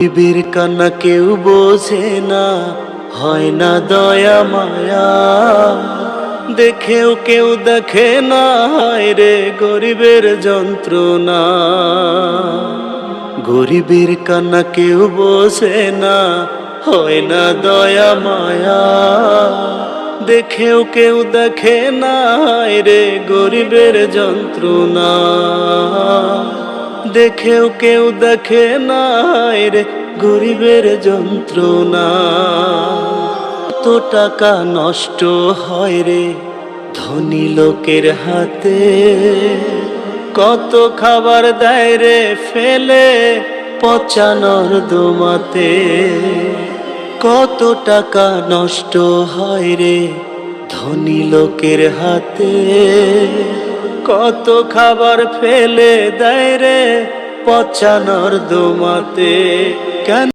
গরিবের কান্না কেউ বোঝে না, হয় না দয়া মায়া, দেখেও কেউ দেখে না, হায় রে গরিবের যন্ত্রণা। গরিবের কান্না কেউ বোঝে না, হয় না দয়া মায়া, দেখেও কেউ দেখে না, হায় রে গরিবের যন্ত্রণা। দেখেও কেউ দেখে না, হায় রে গরিবের যন্ত্রণা। কত টাকা নষ্ট হয় রে ধনী লোকের হাতে, কত খাবার দেয় রে ফেলে পচা নর্দমাতে। কত টাকা নষ্ট হয় রে ধনী লোকের হাতে, কত খাবার ফেলে দেয় রে পচা নর্দমাতে। কেন